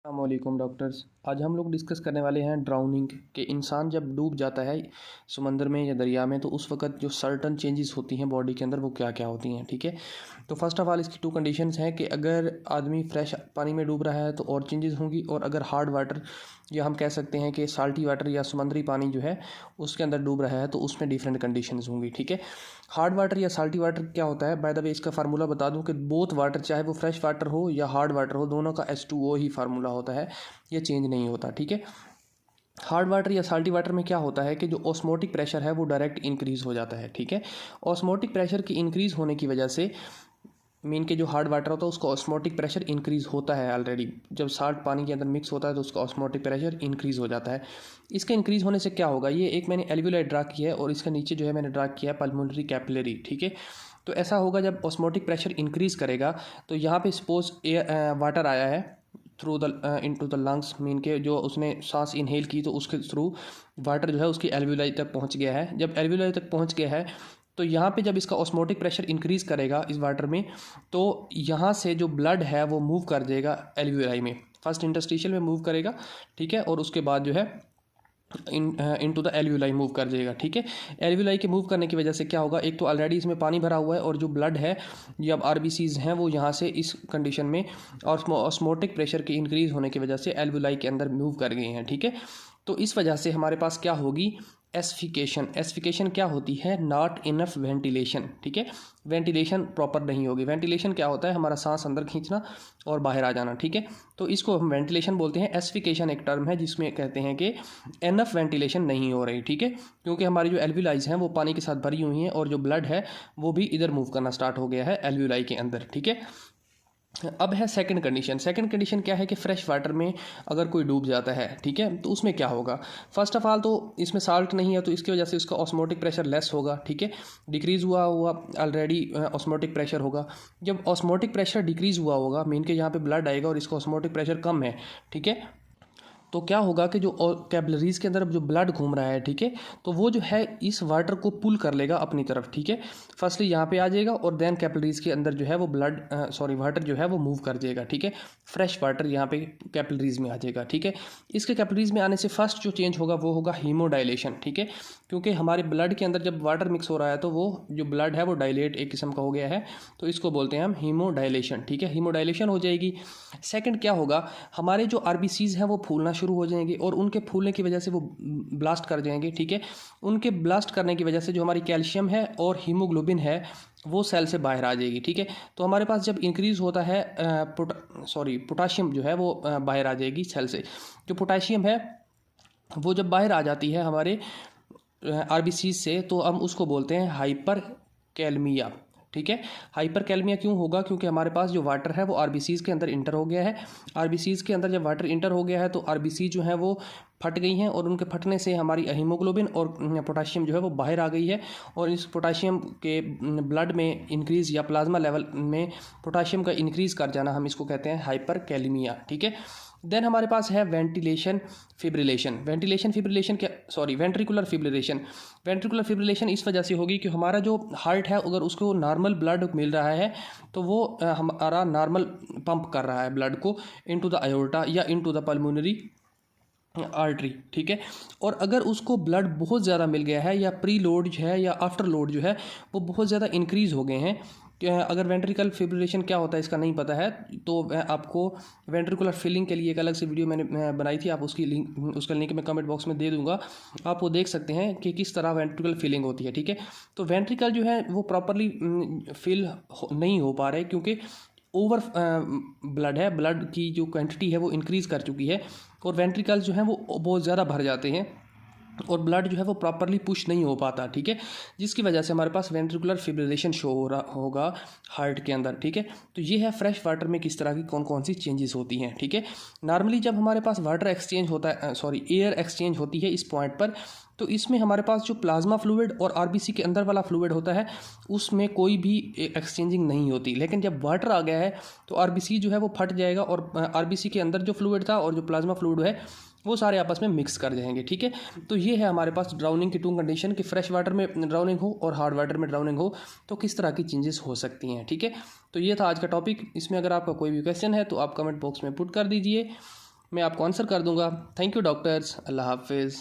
अस्सलामुअलैकुम डॉक्टर्स। आज हम लोग डिस्कस करने वाले हैं ड्राउनिंग के। इंसान जब डूब जाता है समंदर में या दरिया में तो उस वक्त जो सर्टन चेंजेस होती हैं बॉडी के अंदर वो क्या क्या होती हैं। ठीक है, तो फर्स्ट ऑफ ऑल इसकी टू कंडीशंस हैं कि अगर आदमी फ्रेश पानी में डूब रहा है तो और चेंजेस होंगी, और अगर हार्ड वाटर या हम कह सकते हैं कि साल्टी वाटर या समुद्री पानी जो है उसके अंदर डूब रहा है तो उसमें डिफरेंट कंडीशंस होंगी। ठीक है, हार्ड वाटर या साल्टी वाटर क्या होता है, बाय द वे इसका फार्मूला बता दूं कि बोथ वाटर चाहे वो फ्रेश वाटर हो या हार्ड वाटर हो दोनों का H2O ही फार्मूला होता है, ये चेंज नहीं होता। ठीक है, हार्ड वाटर या साल्टी वाटर में क्या होता है कि जो ऑस्मोटिक प्रेशर है वो डायरेक्ट इंक्रीज़ हो जाता है। ठीक है, ऑस्मोटिक प्रेशर की इंक्रीज़ होने की वजह से मीन के जो हार्ड वाटर होता है उसका ऑस्मोटिक प्रेशर इंक्रीज़ होता है ऑलरेडी। जब साल्ट पानी के अंदर मिक्स होता है तो उसका ऑस्मोटिक प्रेशर इंक्रीज़ हो जाता है। इसके इंक्रीज़ होने से क्या होगा, ये एक मैंने एल्वियोलाई ड्रा किया है और इसके नीचे जो है मैंने ड्रा किया है पल्मोनरी कैपिलरी। ठीक है, तो ऐसा होगा जब ऑस्मोटिक प्रेशर इंक्रीज़ करेगा तो यहाँ पे सपोज वाटर आया है through the into the lungs, mean के जो उसने सांस इनहेल की तो उसके थ्रू वाटर जो है उसकी एल्वियोलाई तक पहुँच गया है। जब एल्वियोलाई तक पहुँच गया है तो यहाँ पे जब इसका ऑस्मोटिक प्रेशर इंक्रीज़ करेगा इस वाटर में तो यहाँ से जो ब्लड है वो मूव कर जाएगा एल्वियोलाई में, फर्स्ट इंटरस्टिशियल में मूव करेगा। ठीक है, और उसके बाद जो है इनटू द एल्वियोलाई मूव कर जाएगा। ठीक है, एल्वियोलाई के मूव करने की वजह से क्या होगा, एक तो ऑलरेडी इसमें पानी भरा हुआ है और जो ब्लड है या आरबीसीज हैं वो यहाँ से इस कंडीशन में और ऑस्मोटिक प्रेशर के इंक्रीज़ होने की वजह से एल्वियोलाई के अंदर मूव कर गए हैं। ठीक है, तो इस वजह से हमारे पास क्या होगी, एस्फिकेशन। एस्फिकेशन क्या होती है, नॉट इनफ वेंटिलेशन। ठीक है, वेंटिलेशन प्रॉपर नहीं होगी। वेंटिलेशन क्या होता है, हमारा सांस अंदर खींचना और बाहर आ जाना। ठीक है, तो इसको हम वेंटिलेशन बोलते हैं। एस्फिकेशन एक टर्म है जिसमें कहते हैं कि इनफ वेंटिलेशन नहीं हो रही। ठीक है, क्योंकि हमारी जो एल्वियोलाइज हैं वो पानी के साथ भरी हुई हैं और जो ब्लड है वो भी इधर मूव करना स्टार्ट हो गया है एल्वियोलाई के अंदर। ठीक है, अब है सेकंड कंडीशन। सेकंड कंडीशन क्या है कि फ्रेश वाटर में अगर कोई डूब जाता है, ठीक है, तो उसमें क्या होगा। फर्स्ट ऑफ ऑल तो इसमें साल्ट नहीं है तो इसकी वजह से उसका ऑस्मोटिक प्रेशर लेस होगा। ठीक है, डिक्रीज़ हुआ ऑलरेडी ऑस्मोटिक प्रेशर होगा। जब ऑस्मोटिक प्रेशर डिक्रीज़ हुआ होगा मीन के यहाँ पे ब्लड आएगा और इसका ऑस्मोटिक प्रेशर कम है। ठीक है, तो क्या होगा कि जो कैपिलरीज़ के अंदर जो ब्लड घूम रहा है, ठीक है, तो वो जो है इस वाटर को पुल कर लेगा अपनी तरफ। ठीक है, फर्स्टली यहाँ पे आ जाएगा और देन कैपिलरीज़ के अंदर जो है वो वाटर जो है वो मूव कर जाएगा। ठीक है, फ्रेश वाटर यहाँ पे कैपिलरीज़ में आ जाएगा। ठीक है, इसके कैपिलरीज़ में आने से फर्स्ट जो चेंज होगा वो होगा हीमोडाइलेशन। ठीक है, क्योंकि हमारे ब्लड के अंदर जब वाटर मिक्स हो रहा है तो वो जो ब्लड है वो डायलेट एक किस्म का हो गया है, तो इसको बोलते हैं हम हीमोडाइलेशन। ठीक है, हीमोडाइलेशन हो जाएगी। सेकंड क्या होगा, हमारे जो आरबीसीज हैं वो फूलना शुरू हो जाएंगे और उनके फूलने की वजह से वो ब्लास्ट कर जाएंगे। ठीक है, उनके ब्लास्ट करने की वजह से जो हमारी कैल्शियम है और हीमोग्लोबिन है वो सेल से बाहर आ जाएगी। ठीक है, तो हमारे पास जब इंक्रीज़ होता है पोटाशियम जो है वो बाहर आ जाएगी सेल से। जो पोटाशियम है वो जब बाहर आ जाती है हमारे आरबीसी से तो हम उसको बोलते हैं हाइपर कैलमिया। ठीक है, हाइपर कैलमिया क्यों होगा, क्योंकि हमारे पास जो वाटर है वो आरबीसीज के अंदर इंटर हो गया है। आरबीसीज के अंदर जब वाटर इंटर हो गया है तो आरबीसी जो है वो फट गई हैं और उनके फटने से हमारी हीमोग्लोबिन और पोटाशियम जो है वो बाहर आ गई है और इस पोटाशियम के ब्लड में इंक्रीज़ या प्लाज्मा लेवल में पोटाशियम का इंक्रीज़ कर जाना हम इसको कहते हैं हाइपर कैलमिया। ठीक है, देन हमारे पास है ventilation fibrillation. Ventricular fibrillation. Ventricular fibrillation इस वजह से होगी कि हमारा जो हार्ट है अगर उसको नॉर्मल ब्लड मिल रहा है तो वो हमारा नॉर्मल पंप कर रहा है ब्लड को इनटू द आयोर्टा या इनटू द पल्मोनरी आर्टरी। ठीक है, और अगर उसको ब्लड बहुत ज़्यादा मिल गया है या प्री लोड जो है या आफ्टर लोड जो है वो बहुत ज़्यादा इंक्रीज़ हो गए हैं, अगर वेंट्रिकल फिब्रिलेशन क्या होता है इसका नहीं पता है तो आपको वेंट्रिकुलर फिलिंग के लिए एक अलग से वीडियो मैंने बनाई थी, आप उसका लिंक मैं कमेंट बॉक्स में दे दूंगा, आप वो देख सकते हैं कि किस तरह वेंट्रिकल फिलिंग होती है। ठीक है, तो वेंट्रिकल जो है वो प्रॉपरली फिल नहीं हो पा रहे क्योंकि ओवर ब्लड है, ब्लड की जो क्वांटिटी है वो इंक्रीज़ कर चुकी है और वेंट्रिकल जो है वो बहुत ज़्यादा भर जाते हैं और ब्लड जो है वो प्रॉपरली पुश नहीं हो पाता। ठीक है, जिसकी वजह से हमारे पास वेंट्रिकुलर फिब्रिलेशन शो हो रहा होगा हार्ट के अंदर। ठीक है, तो ये है फ्रेश वाटर में किस तरह की कौन कौन सी चेंजेस होती हैं। ठीक है, नॉर्मली जब हमारे पास वाटर एक्सचेंज होता है एयर एक्सचेंज होती है इस पॉइंट पर तो इसमें हमारे पास जो प्लाज्मा फ्लूइड और आरबीसी के अंदर वाला फ्लूइड होता है उसमें कोई भी एक्सचेंजिंग नहीं होती, लेकिन जब वाटर आ गया है तो आरबीसी जो है वो फट जाएगा और आरबीसी के अंदर जो फ्लूइड था और जो प्लाज्मा फ्लूइड है वो सारे आपस में मिक्स कर जाएंगे। ठीक है, तो ये है हमारे पास ड्राउनिंग की टू कंडीशन कि फ्रेश वाटर में ड्राउनिंग हो और हार्ड वाटर में ड्राउनिंग हो तो किस तरह की चेंजेस हो सकती हैं। ठीक है, तो ये था आज का टॉपिक। इसमें अगर आपका कोई भी क्वेश्चन है तो आप कमेंट बॉक्स में पुट कर दीजिए। मैं आपको आंसर कर दूंगा। थैंक यू डॉक्टर्स, अल्लाह हाफिज़।